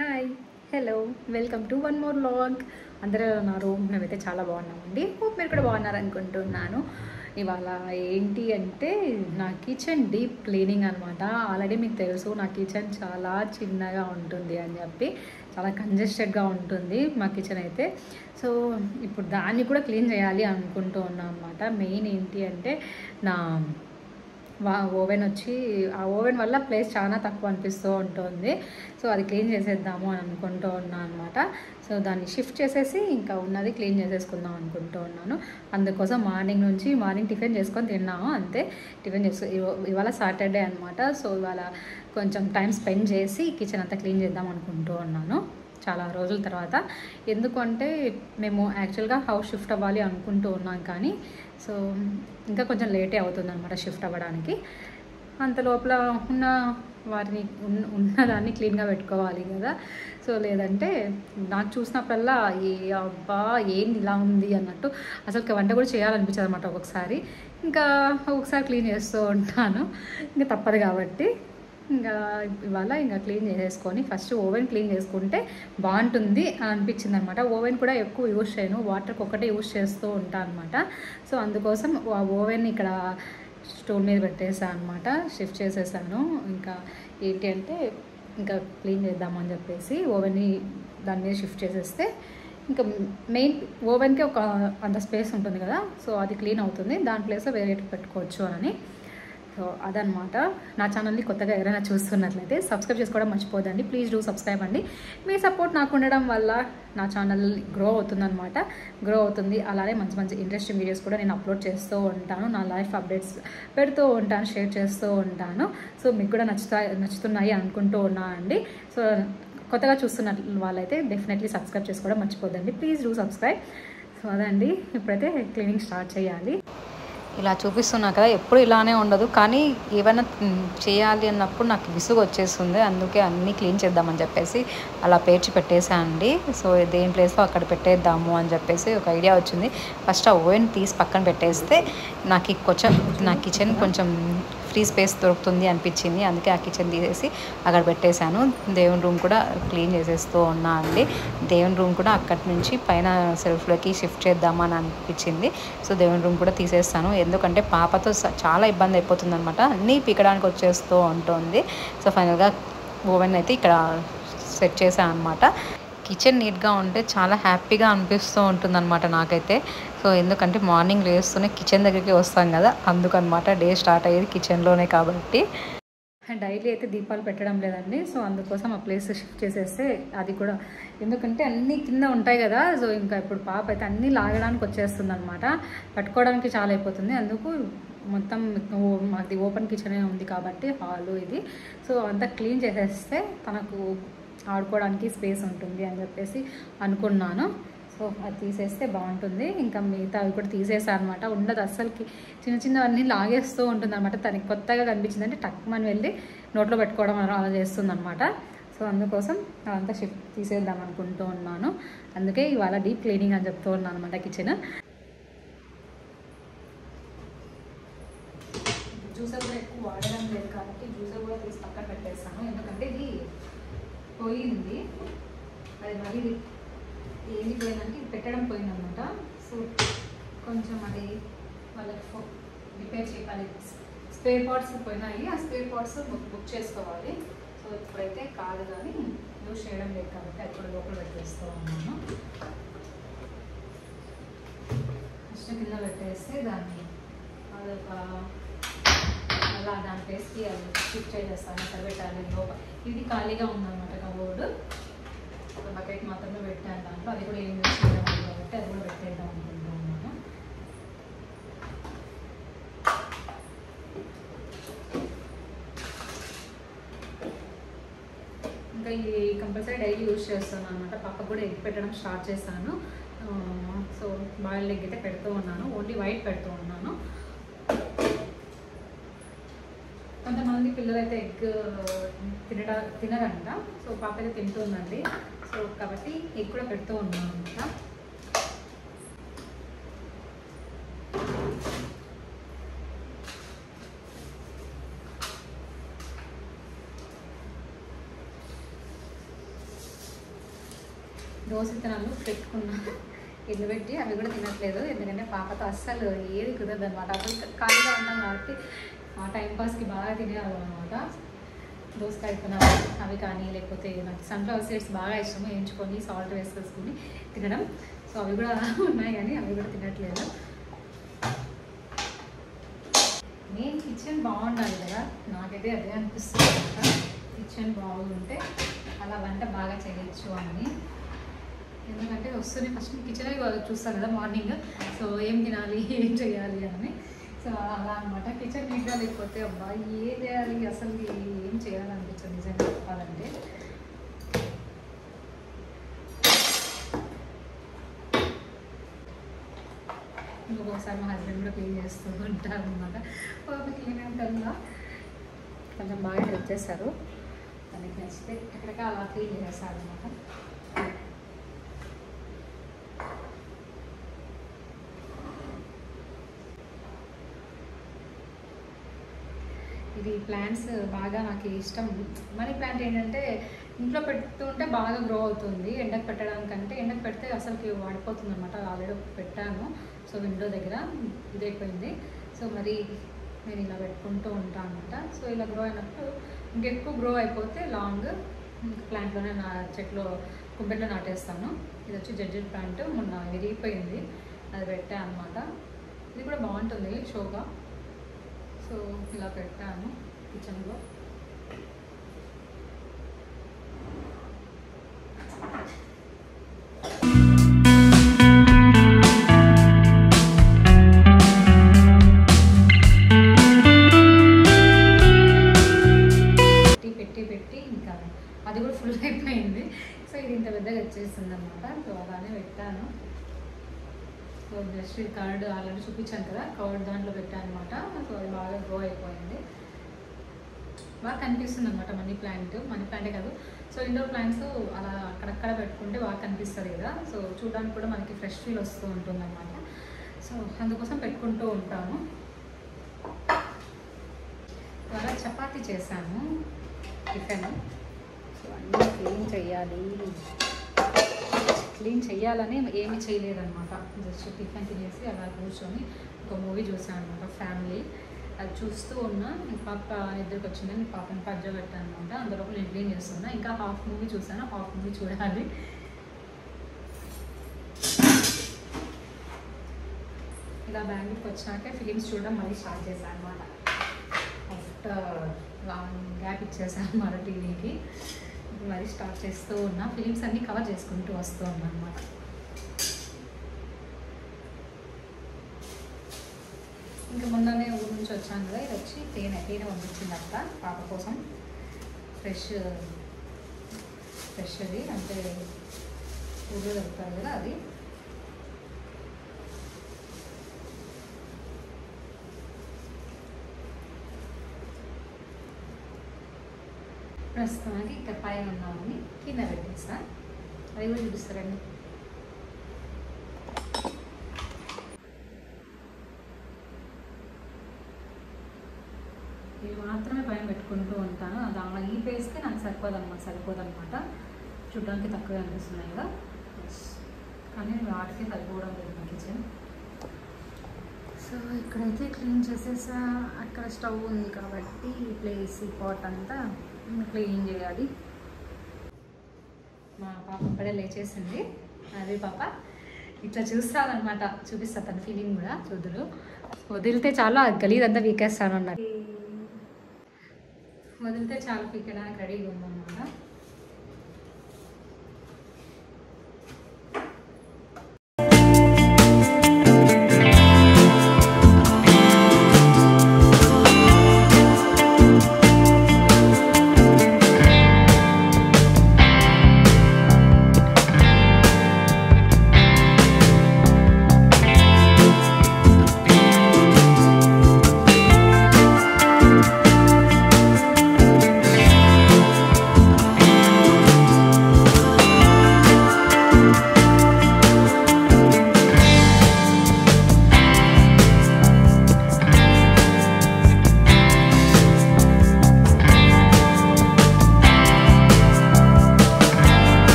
Hi hello welcome to one more vlog. అందరూ ఉన్నారు, మేమైతే చాలా బాగున్నామండి. హోప్ మీరు కూడా బాగున్నారు అనుకుంటున్నాను. ఇవాళ ఏంటి అంటే నా కిచెన్ డీప్ క్లీనింగ్ అనమాట. ఆల్రెడీ మీకు తెలుసు నా కిచెన్ చాలా చిన్నగా ఉంటుంది అని చెప్పి, చాలా కంజెస్టెడ్గా ఉంటుంది మా కిచెన్ అయితే. సో ఇప్పుడు దాన్ని కూడా క్లీన్ చేయాలి అనుకుంటూ ఉన్నాను అనమాట. మెయిన్ ఏంటి అంటే నా ఓవెన్ వచ్చి ఆ ఓవెన్ వల్ల ప్లేస్ చాలా తక్కువ అనిపిస్తూ ఉంటుంది. సో అది క్లీన్ చేసేద్దాము అని అనుకుంటూ ఉన్నాను అనమాట. సో దాన్ని షిఫ్ట్ చేసేసి ఇంకా ఉన్నది క్లీన్ చేసేసుకుందాం అనుకుంటూ ఉన్నాను. అందుకోసం మార్నింగ్ టిఫిన్ చేసుకొని తిన్నాము అంతే. టిఫిన్ ఇవాళ సాటర్డే అనమాట. సో ఇవాళ కొంచెం టైం స్పెండ్ చేసి కిచెన్ అంతా క్లీన్ చేద్దాం అనుకుంటూ ఉన్నాను చాలా రోజుల తర్వాత. ఎందుకంటే మేము యాక్చువల్గా హౌస్ షిఫ్ట్ అవ్వాలి అనుకుంటూ ఉన్నాం, కానీ సో ఇంకా కొంచెం లేటే అవుతుంది అనమాట షిఫ్ట్ అవ్వడానికి. అంత లోపల ఉన్నదాన్ని క్లీన్గా పెట్టుకోవాలి కదా. సో లేదంటే నాకు చూసినప్పుడల్లా అబ్బా ఏంది ఇలా ఉంది అన్నట్టు అసలు వంట కూడా చేయాలనిపించదు అనమాట ఒక్కొక్కసారి. ఇంకా ఒక్కొక్కసారి క్లీన్ చేస్తూ ఉంటాను, ఇంకా తప్పదు కాబట్టి. ఇంకా ఇవాళ ఇంకా క్లీన్ చేసేసుకొని ఫస్ట్ ఓవెన్ క్లీన్ చేసుకుంటే బాగుంటుంది అని అనిపించింది అనమాట. ఓవెన్ కూడా ఎక్కువ యూజ్ చేయను, వాటర్కి ఒక్కటే యూజ్ చేస్తూ ఉంటాను అనమాట. సో అందుకోసం ఆ ఓవెన్ ఇక్కడ స్టోవ్ మీద పెట్టేసాను అనమాట, షిఫ్ట్ చేసేసాను. ఇంకా ఏంటి అంటే ఇంకా క్లీన్ చేద్దామని చెప్పేసి ఓవెన్ని దాని మీద షిఫ్ట్ చేసేస్తే ఇంకా మెయిన్ ఓవెన్కి ఒక అంత స్పేస్ ఉంటుంది కదా, సో అది క్లీన్ అవుతుంది. దాని ప్లేస్లో వేరే పెట్టుకోవచ్చు అని. సో అదనమాట. నా ఛానల్ని కొత్తగా ఎవరైనా చూస్తున్నట్లయితే సబ్స్క్రైబ్ చేసుకోవడం మర్చిపోదండి. ప్లీజ్ డూ సబ్స్క్రైబ్ అండి. మీ సపోర్ట్ నాకు ఉండడం వల్ల నా ఛానల్ గ్రో అవుతుంది. అలానే మంచి మంచి ఇంట్రెస్టింగ్ వీడియోస్ కూడా నేను అప్లోడ్ చేస్తూ ఉంటాను. నా లైఫ్ అప్డేట్స్ పెడుతూ ఉంటాను, షేర్ చేస్తూ ఉంటాను. సో మీకు కూడా నచ్చుతున్నాయి అనుకుంటూ ఉన్నాను అండి. సో కొత్తగా చూస్తున్న వాళ్ళైతే డెఫినెట్లీ సబ్స్క్రైబ్ చేసుకోవడం మర్చిపోదండి. Please do subscribe. సో అదండి, ఇప్పుడైతే క్లీనింగ్ స్టార్ట్ చేయాలి. ఇలా చూపిస్తున్నా కదా, ఎప్పుడు ఇలానే ఉండదు, కానీ ఏమైనా చేయాలి అన్నప్పుడు నాకు విసుగు వచ్చేస్తుంది. అందుకే అన్నీ క్లీన్ చేద్దామని చెప్పేసి అలా పేర్చి పెట్టేసానండి. సో దేని ప్లేస్లో అక్కడ పెట్టేద్దాము అని చెప్పేసి ఒక ఐడియా వచ్చింది. ఫస్ట్ ఆ ఓవెన్ తీసి పక్కన పెట్టేస్తే నా కిచెన్ కొంచెం ఫ్రీ స్పేస్ దొరుకుతుంది అనిపించింది. అందుకే ఆ కిచెన్ తీసేసి అక్కడ పెట్టేశాను. దేవుని రూమ్ కూడా క్లీన్ చేసేస్తూ ఉన్నా అండి. దేవుని రూమ్ కూడా అక్కడి నుంచి పైన సెల్ఫ్లోకి షిఫ్ట్ చేద్దామని అనిపించింది. సో దేవుని రూమ్ కూడా తీసేస్తాను, ఎందుకంటే పాపతో చాలా ఇబ్బంది అయిపోతుంది అనమాట. అన్నీ పీకడానికి వచ్చేస్తూ ఉంటుంది. సో ఫైనల్గా ఓవెన్ అయితే ఇక్కడ సెట్ చేశాను అనమాట. కిచెన్ నీట్గా ఉంటే చాలా హ్యాపీగా అనిపిస్తూ ఉంటుందన్నమాట నాకైతే. సో ఎందుకంటే మార్నింగ్ లేస్తూనే కిచెన్ దగ్గరికి వస్తాం కదా, అందుకనమాట డే స్టార్ట్ అయ్యేది కిచెన్లోనే కాబట్టి. డైలీ అయితే దీపాలు పెట్టడం లేదండి. సో అందుకోసం ఆ ప్లేస్ షిఫ్ట్ చేసేస్తే అది కూడా, ఎందుకంటే అన్నీ కింద ఉంటాయి కదా. సో ఇంకా ఇప్పుడు పాప అయితే అన్నీ లాగడానికి వచ్చేస్తుంది అనమాట, పట్టుకోవడానికి చాలా అయిపోతుంది. అందుకు మొత్తం మాది ఓపెన్ కిచెనే ఉంది కాబట్టి హాలు ఇది. సో అంతా క్లీన్ చేసేస్తే తనకు ఆడుకోవడానికి స్పేస్ ఉంటుంది అని చెప్పేసి అనుకున్నాను. సో అది తీసేస్తే బాగుంటుంది. ఇంకా మిగతా అవి కూడా తీసేసాను అనమాట. ఉండదు అస్సలకి, చిన్నవన్నీ లాగేస్తూ ఉంటుంది అనమాట. తనకి కొత్తగా కనిపించిందంటే టక్మని వెళ్ళి నోట్లో పెట్టుకోవడం అలా చేస్తుంది అనమాట. సో అందుకోసం అదంతా షిఫ్ట్ తీసేద్దాం అనుకుంటూ ఉన్నాను. అందుకే ఇవాళ డీప్ క్లీనింగ్ అని చెప్తూ ఉన్నాను అనమాట కిచెన్. జ్యూసర్ కూడా ఎక్కువ వాడడం లేదు కాబట్టి జ్యూసర్ కూడా తీసి పక్కన పెట్టేస్తాను. ఎందుకంటే ఇది పోయింది, అది మళ్ళీ ఏంది పోయిందంటే ఇది పెట్టడం పోయిందనమాట. సో కొంచెం అది వాళ్ళకి రిపేర్ చేయాలి. స్పేర్ పార్ట్స్ పోయినాయి, ఆ స్పేర్ పార్ట్స్ బుక్ చేసుకోవాలి. సో ఇప్పుడైతే కాదు, కానీ యూజ్ చేయడం లేదు కాబట్టి అది కూడా లోపల పెట్టేస్తూ ఉన్నాను. ఫస్ట్ కింద పెట్టేస్తే దాన్ని అదొక అలా దాని ప్లేస్కి అది షిఫ్ట్ చేసేస్తాను. ఎక్కడ పెట్టాలి లోపల, ఇది ఖాళీగా ఉందన్నమాట కబోర్డు. ఒక బకెట్ మాత్రమే పెట్టాను దాంట్లో, అది కూడా ఏం యూజ్ చేయడం కాబట్టి అది కూడా పెట్టేద్దాం అనుకుంటూ ఉన్నాను. ఇంకా ఇది కంపల్సరీ డైలీ యూజ్ చేస్తాను అనమాట. పాపకు కూడా ఎగ్ పెట్టడం స్టార్ట్ చేశాను. సో బాయిల్డ్ ఎగ్ అయితే పెడుతూ ఉన్నాను, ఓన్లీ వైట్ పెడుతూ ఉన్నాను. కొంతమంది పిల్లలు అయితే ఎగ్ తినరంట. సో పాప అయితే తింటుందండి. సో కాబట్టి ఎగ్ కూడా పెడుతూ ఉన్నాను అనమాట. దోశ విత్తనాలు పెట్టుకున్నా ఇల్లు పెట్టి అవి కూడా తినట్లేదు. ఎందుకంటే పాపతో అస్సలు ఏది కుదరదు అనమాట. అసలు ఖాళీగా ఉన్నాం కాబట్టి ఆ టైంపాస్కి బాగా తినేవాళ్ళం అనమాట. దోసకాయ విత్తనాలు అవి కానీ, లేకపోతే నాకు సన్ఫ్లవర్ సీడ్స్ బాగా ఇష్టము, వేయించుకొని సాల్ట్ వేసుకొని తినడం. సో అవి కూడా ఉన్నాయి కానీ అవి కూడా తినట్లేదు. మెయిన్ కిచెన్ బాగుండాలి కదా, నాకైతే అదే అనిపిస్తుంది అనమాట. కిచెన్ బాగుంటే అలా వంట బాగా చేయొచ్చు అని. ఎందుకంటే వస్తూనే ఫస్ట్ కిచెనే చూస్తాను కదా మార్నింగ్. సో ఏం తినాలి, ఏం చేయాలి అని. సో అలా అనమాట. కిచెన్ నీట్గా లేకపోతే అబ్బా ఏం చేయాలి, అసలు ఏం చేయాలనిపించదు నిజంగా చెప్పాలంటే. ఇంకొకసారి మా హస్బెండ్ కూడా క్లీన్ చేస్తూ ఉంటారు అనమాట. క్లీన్ అంటల్లా కొంచెం బాగా హెల్ప్ చేస్తారు. దానికి నచ్చితే ఎక్కడికా అలా క్లీన్ చేస్తారు అనమాట. ఇది ప్లాంట్స్ బాగా నాకు ఇష్టం. మనీ ప్లాంట్ ఏంటంటే ఇంట్లో పెడుతుంటే బాగా గ్రో అవుతుంది. ఎండకు పెట్టడానికంటే ఎండకు పెడితే అసలుకి వాడిపోతుంది అనమాట. ఆల్రెడీ పెట్టాను. సో విండో దగ్గర ఇదైపోయింది. సో మరి నేను ఇలా పెట్టుకుంటూ ఉంటాను అనమాట. సో ఇలా గ్రో అయినప్పుడు ఇంకెక్కువ గ్రో అయిపోతే లాంగ్ ప్లాంట్లోనే నా చెట్లు కుంపెట్లో నాటేస్తాను. ఇది వచ్చి జడ్జెడ్ ప్లాంట్ మొన్న విరిగిపోయింది, అది పెట్టాను అనమాట. ఇది కూడా బాగుంటుంది షోగా. సో ఇలా పెట్టాను కిచెన్లో. పెట్టి ఇంకా అది కూడా ఫుల్ అయిపోయింది. సో ఇది ఇంత పెద్దగా వచ్చేస్తుంది అనమాట. సో అలానే పెట్టాను. సో జస్ట్ ఇది కర్డ్ ఆల్రెడీ చూపించాను కదా, కర్డ్ దాంట్లో పెట్టాను అనమాట. సో అది బాగా గ్రో అయిపోయింది. బాగా కనిపిస్తుంది అనమాట మనీ ప్లాంటే కాదు. సో ఇండోర్ ప్లాంట్స్ అలా అక్కడక్కడ పెట్టుకుంటే బాగా కనిపిస్తుంది కదా. సో చూడడానికి కూడా మనకి ఫ్రెష్ ఫీల్ వస్తూ ఉంటుంది అనమాట. సో అందుకోసం పెట్టుకుంటూ ఉంటాను. ఇవాళ చపాతీ చేశాను టిఫిన్. సో అన్నీ క్లీన్ చేయాలని ఏమి చేయలేదన్నమాట. జస్ట్ టిఫిన్ తినేసి అలా కూర్చొని ఒక మూవీ చూసాను అనమాట, ఫ్యామిలీ. అది చూస్తూ ఉన్నా. పాప నిద్రకు వచ్చిందని పాపని పజ్జో పెట్టాను అనమాట. అందులో నేను క్లీన్ చేస్తున్నా. ఇంకా హాఫ్ మూవీ చూసాను, హాఫ్ మూవీ చూడాలి. ఇలా బెంగళూరుకి వచ్చాక ఫిలిమ్స్ చూడడం మళ్ళీ స్టార్ట్ చేశాను అనమాట. ఆఫ్టర్ లాంగ్ గ్యాప్ ఇచ్చేసాను అన్నమాట టీవీకి. మరి స్టార్ట్ చేస్తూ ఉన్నా. ఫిలిమ్స్ అన్నీ కవర్ చేసుకుంటూ వస్తూ ఉన్నా అనమాట. ఇంకా మొన్ననే ఊరు నుంచి వచ్చాను కదా. ఇది వచ్చి తేనె పంపించింది అక్క పాప కోసం. ఫ్రెష్ అది అంటే ఊళ్ళో దొరుకుతుంది కదా అది. ప్రస్తుతానికి ఇక్కడ పైన ఉన్నామని కింద పెట్టేస్తా. అది కూడా చూపిస్తారండి. ఇవి మాత్రమే పైన పెట్టుకుంటూ ఉంటాను. అది ఈ ఫేస్కి నాకు సరిపోదన్నమాట. చూడడానికి తక్కువ అనిపిస్తున్నాయి కదా, కానీ వాటికి సరిపోవడం లేదు నా కిచెన్. సో ఇక్కడైతే క్లీన్ చేసేసా. అక్కడ స్టవ్ ఉంది కాబట్టి ఈ ప్లేస్, ఈ పాట్ అంతా క్లీన్ చేయాలి. మా పాప ఇప్పుడే లేచేసింది. అది పాప ఇట్లా చూస్తానమాట, చూపిస్తా తన ఫీలింగ్ కూడా. చూదురు వదిలితే చాలా గలీదంతా పీకేస్తాను అన్నట్టు. వదిలితే చాలా పీకడానికి రెడీగా ఉందన్నమాట.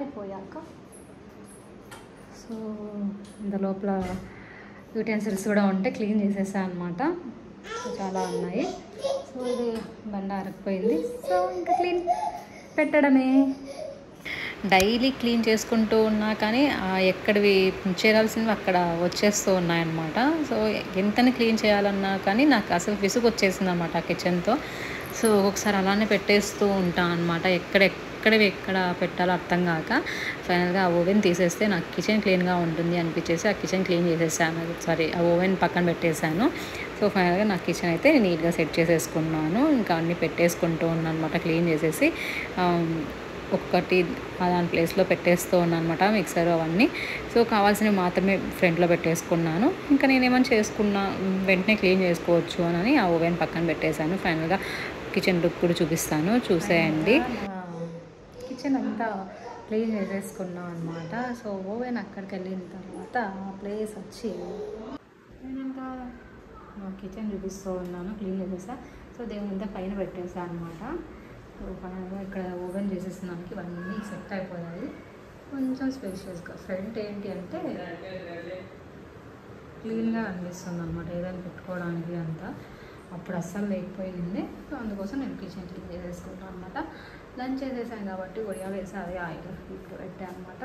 అయిపోయాక సో ఇంత లోపల యూటెన్సిల్స్ కూడా ఉంటే క్లీన్ చేసేసాను అనమాట. సో చాలా ఉన్నాయి. సో ఇది బండ ఆరకపోయింది. సో ఇంకా క్లీన్ పెట్టడమే. డైలీ క్లీన్ చేసుకుంటూ ఉన్నా కానీ ఎక్కడివి చేయాల్సినవి అక్కడ వచ్చేస్తూ ఉన్నాయన్నమాట. సో ఎంతని క్లీన్ చేయాలన్నా కానీ నాకు అసలు విసుగు వచ్చేసింది అనమాట కిచెన్తో. సో ఒక్కొక్కసారి అలానే పెట్టేస్తూ ఉంటాను అనమాట. ఎక్కడ పెట్టాలో అర్థం కాక ఫైనల్గా ఆ ఓవెన్ తీసేస్తే నాకు కిచెన్ క్లీన్గా ఉంటుంది అనిపించేసి ఆ కిచెన్ క్లీన్ చేసేసాను. ఆ ఓవెన్ పక్కన పెట్టేశాను. సో ఫైనల్గా నా కిచెన్ అయితే నీట్గా సెట్ చేసేసుకున్నాను. ఇంకా అన్నీ పెట్టేసుకుంటూ ఉన్నాను అనమాట. క్లీన్ చేసేసి ఒక్కటి దాని ప్లేస్లో పెట్టేస్తూ ఉన్నాను అనమాట, మిక్సర్ అవన్నీ. సో కావాల్సినవి మాత్రమే ఫ్రంట్లో పెట్టేసుకున్నాను. ఇంకా నేనేమని చేసుకున్నా వెంటనే క్లీన్ చేసుకోవచ్చు అని ఆ ఓవెన్ పక్కన పెట్టేశాను. ఫైనల్గా కిచెన్ లుక్ కూడా చూపిస్తాను, చూసేయండి. కిచెన్ అంతా క్లీన్ చేసేసుకున్నాం అనమాట. సో ఓవెన్ అక్కడికి వెళ్ళిన తర్వాత ఆ ప్లేస్ వచ్చి నేను ఇంకా కిచెన్ చూపిస్తూ ఉన్నాను, క్లీన్ చేసేసా. సో దేవునంతా పైన పెట్టేసాను అనమాట. సో ఫైనల్గా ఇక్కడ ఓవెన్ చేసేసినానికి ఇవన్నీ సెట్ అయిపోయాయి. కొంచెం స్పేషియస్గా ఫ్రంట్ ఏంటి అంటే క్లీన్గా అనిపిస్తుంది అనమాట, ఏదైనా పెట్టుకోవడానికి అంతా. అప్పుడు అస్సలు లేకపోయింది. సో అందుకోసం నేను కిచెన్ క్లీన్ చేసేసుకున్నాను అనమాట. లంచ్ చేసేసాను కాబట్టి వడియాలు వేసి అదే ఆయిల్ ఇప్పుడు పెట్టాను అనమాట.